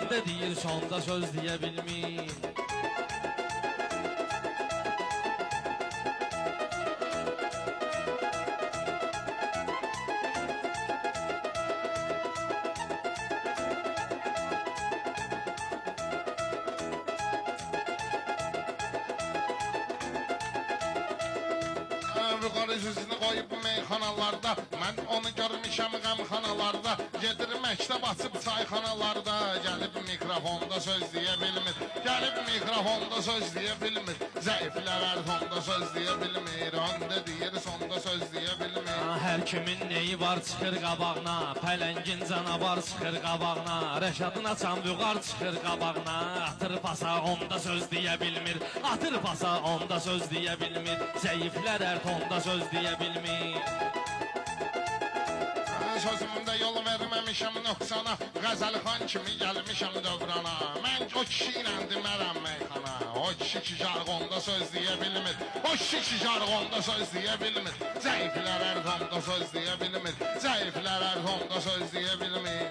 Öndə deyir, sonda söz deyə bilmir. Vüqarı sözünü qoyub meyxanalarda, mən onu görmüşəm qəmxanalarda, gedir məktəb açıb çayxanalarda, gəlib mikrofonda söz deyə bilmir, gəlib mikrofonda söz deyə bilmir, zəiflər hər tonda söz deyə bilmir, öndə deyir, sonda söz deyə bilmir. Hər kimin neyi var çıxır qabağına, pələngin canavar çıxır qabağına, Rəşadın açan vüqar çıxır qabağına, atır pasa onda söz deyə bilmir, atır pasa onda söz deyə bilmir, zəiflər hər tonda söz deyə bilmir. Sözümdə yol verməmişəm nöqsana, Qəzəlxan kimi gəlmişəm dövrana, mən o kişi ilə demərəm meyxana, o kişi ki jargonda söz deyə bilmir, o kişi ki jargonda söz deyə bilmir, zəiflər hər tonda söz deyə bilmir, zəiflər hər tonda söz deyə bilmir.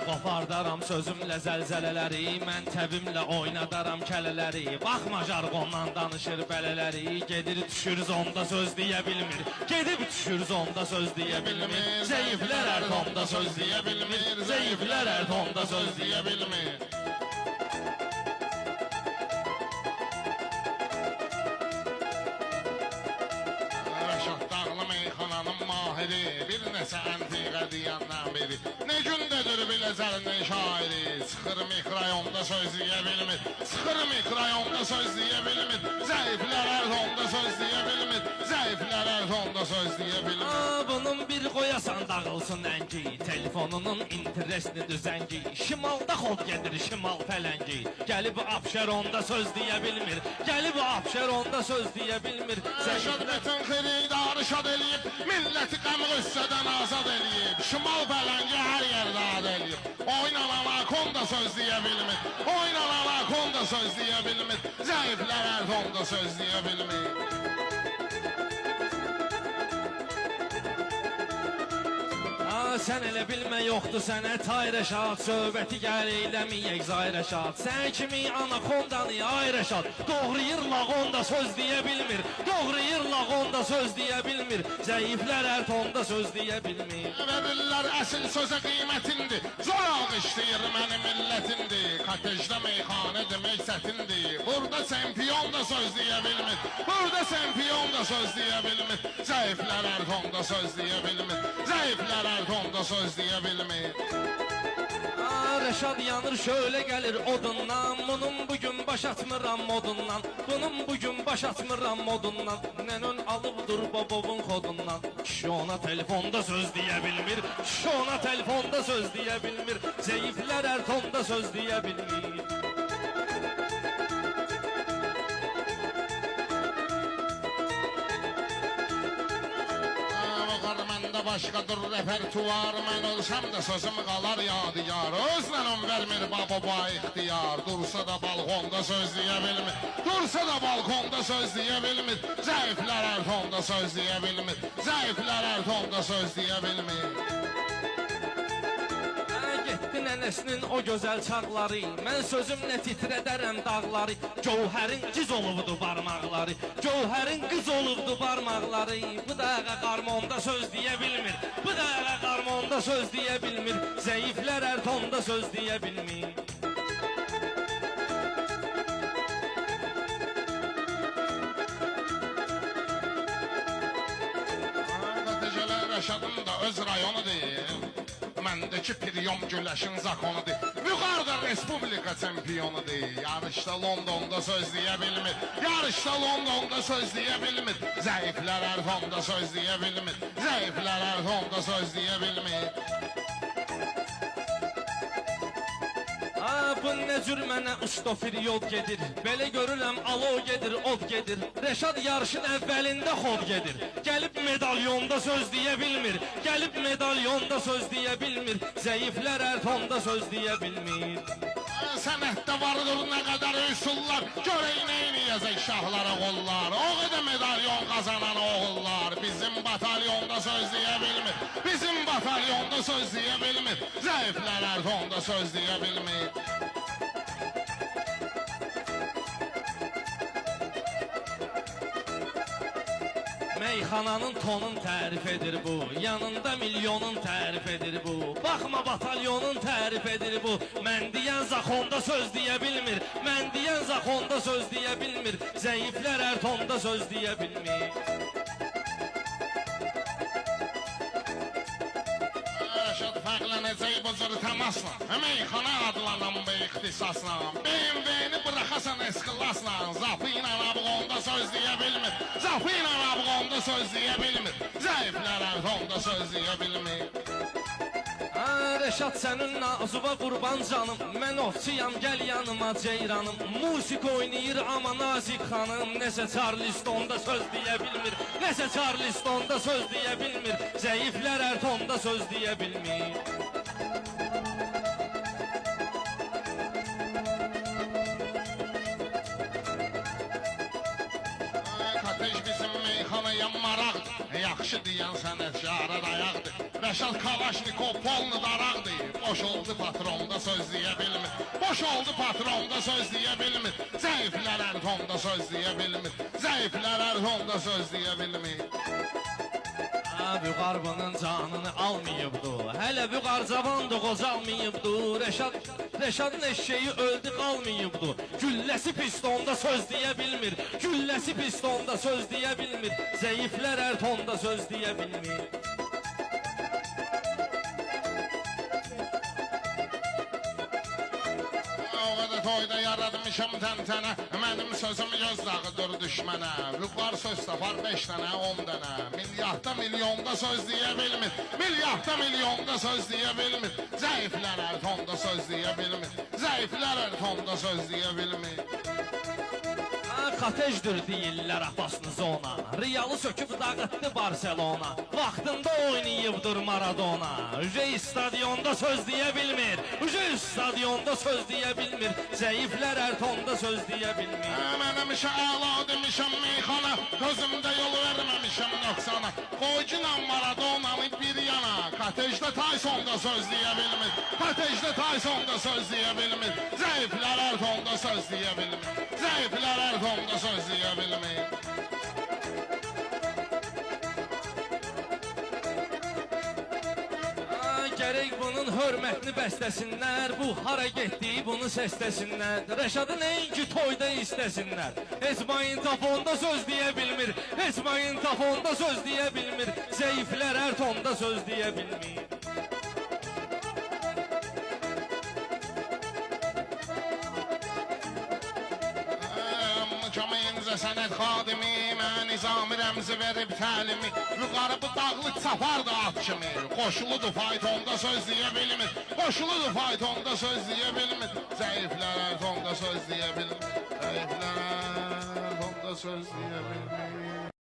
Qopardaram sözümlə zəlzələləri, mən təbimlə oynadaram kələləri, baxma jargondan danışır belələri, gedir düşür zonda söz deyə bilmir, gedib düşür zonda söz deyə bilmir, zəiflər hər tonda söz deyə bilmir, zəiflər hər tonda söz deyə bilmir. Rəşad Dağlı meyxananın mahiri, bir neçə əntiqə deyəndən biri, ne gündədir biləcəlinin şairi, çıxır mikrayonda söz deyə bilmir, çıxır mikrayonda söz deyə bilmir, zəiflər hər tonda söz deyə bilmir, zəiflər hər tonda söz deyə bilmir. Bunun bir qoyasan dağılsın əngi, telefonunun interesini düzəngi, şimalda xod gedir şimal fələngi, gəlib Abşeronda söz deyə bilmir, gəlib Abşeronda söz deyə bilmir. Rəşad bütün xiridarı şad eləyib, milləti qəm qüssədən azad eləyib, şimal fələngi hər yerdə ad eləyib, oynanan konda söz deyə bilmir, oynanan konda söz deyə bilmir, zəiflər hər tonda söz deyə bilmir. Sən elə bilmə yoxdur sənə tay Rəşad, söhbəti gəl eyləməyək zay Rəşad, sən kimi anakondanı ay Rəşad, doğrayır lağonda söz deyə bilmir, doğrayır lağonda söz deyə bilmir, zəiflər hər tonda söz deyə bilmir. Verirlər əsil sözə qiymətindir, zor alqışlayır mənim millətindir, kotejdə meyxanə demək çətindir, burada çempion da söz deyə bilmir, burada çempion da söz deyə bilmir, zəiflər hər tonda söz deyə bilmir, zəiflər hər tonda söz deyə bilmir. Rəşad yanır şöyle gəlir odundan, bunun bugün baş atmıram modundan, bunun bugün baş atmıram modundan, nənön alıbdır babovun xodundan, kişi ona telefonda söz deyə bilmir, kişi ona telefonda söz deyə bilmir, zəiflər hər tonda söz deyə bilmir. Məndə başqadır repertuar, mən ölsəm də sözüm qalar yadigar, özlənəm vermir baba ixtiyar, dursa da balkonda söz deyə bilmir, dursa da balkonda söz deyə bilmir, zəiflər hər tonda söz deyə bilmir, zəiflər hər tonda söz deyə bilmir. Nənəsinin o gözəl çağları, mən sözümlə titrədərəm dağları, Gövhərin qız olubdu barmaqları, Gövhərin qız olubdu barmaqları, bu dağa qarmonda söz deyə bilmir, bu dağa qarmonda söz deyə bilmir, zəiflər hər tonda söz deyə bilmir. Rəşadın da öz rayonu deyil, məndəki priyon güləşin zakonudur, Vüqarda Respublika çempionudur, yarışda Londonda söz deyə bilmir, yarışda Londonda söz deyə bilmir, zəiflər hər tonda söz deyə bilmir, zəiflər hər tonda söz deyə bilmir. Bu nə cür mənə ustofir yol gedir, belə görürəm alo gedir, od gedir, Rəşad yarışın əvvəlində xod gedir, gəlib medalyonda söz deyə bilmir, gəlib medalyonda söz deyə bilmir, zəiflər hər tonda söz deyə bilmir. Sənətdə vardır nə qədər üsullar, görək neyniyəcək şahlara qollar, o qədər medalyonda qazanan oğullar bizim batalyonda söz deyə bilmir. Bizim batalyonda söz deyə bilmir. Zəiflər hər tonda söz deyə bilmir. Meyxananın tonun tərif edir bu, yanında milyonun tərif edir bu. Baxma batalyonun tərif edir bu. Mən deyən zaxonda söz deyə bilmir. Mən deyən zaxonda söz deyə bilmir. Zəiflər hər tonda söz deyə bilmir. Rəşad fərqlənəcək bu cür təmasla, meyxana adlanan bu ixtisasla. BMW-ni bıraxasan eskilasla, Zapı ilə abğonda söz deyə bilmir. Zapı ilə abğonda söz deyə bilmir. Zəiflər hər tonda söz deyə bilmir. Rəşad sənin nazuva qurban canım. Mən ovçıyam, gəl yanıma ceyranım. Musik oynayır amma nazik xanım. Nəsə Charlestonda söz deyə bilmir. Nəsə Charlestonda söz deyə bilmir. Zəiflər hər tonda söz deyə bilmir. Kotej bizim meyxanaya maraqdır. Yaxşı deyən sənətkara dayaqdır. Rəşad Kalaşnikov polnu daraqdır. Boş oldu patronda söz deyə bilmir. Boş oldu patronda söz deyə bilmir. Zəiflər hər tonda söz deyə bilmir. Zəiflər hər tonda söz deyə bilmir. Vüqar bunun canını almayıbdı. Hələ Vüqar cavandı, qocalmayıbdı. Rəşadın eşeği öldü, qalmayıbdı. Gülləsi pistonda söz deyə bilmir. Gülləsi pistonda söz deyə bilmir. Zəiflər hər tonda söz deyə bilmir. O qədər toyda yaratmışam təntənə. Mənim sözüm göz dağıdır düşmənə. Vüqar söz tapar 5 dənə, 10 dənə. Milyardda, milyonda söz deyə bilmir. Milyardda, milyonda söz deyə bilmir. Zəiflər hər tonda söz deyə bilmir. Zəiflər hər tonda söz deyə bilmir. Kotejdir deyirlər Abbasınızı ona. Realı söküb dağıtdı Barcelona. Vaxtında oynayıbdır Maradona. Ücey stadionda söz deyə bilmir. Ücey stadionda söz deyə bilmir. Zəiflər hər tonda söz deyə bilmir. Mənəm işə əla demişəm meyxana. Gözümdə yol verməmişəm nöqsana. Qoycunam Maradona'nı bir yana. Kotejdə Taysonda söz deyə bilmir. Kotejdə Taysonda söz deyə bilmir. Zəiflər hər tonda söz deyə bilmir. Zəiflər hər tonda söz deyə bilmir. Gərək bunun hörmətini bəstəsinlər. Bu hara getdiyi bunu səsləsinlər. Rəşadı nəinki toyda istəsinlər. Heç magnitofonda söz deyə bilmir. Heç magnitofonda söz deyə bilmir. Zəiflər hər tonda söz deyə bilmir. Cəmiyyəncə sənət xadimi, mən nizami rəmzi verib təlimi. Vüqarı bu dağlı çapardı at kimi. Qoşuludur faytonda söz deyə bilmir. Qoşuludur faytonda söz deyə bilmir. Zəiflər hər tonda söz deyə bilmir. Zəiflər hər tonda söz deyə bilmir.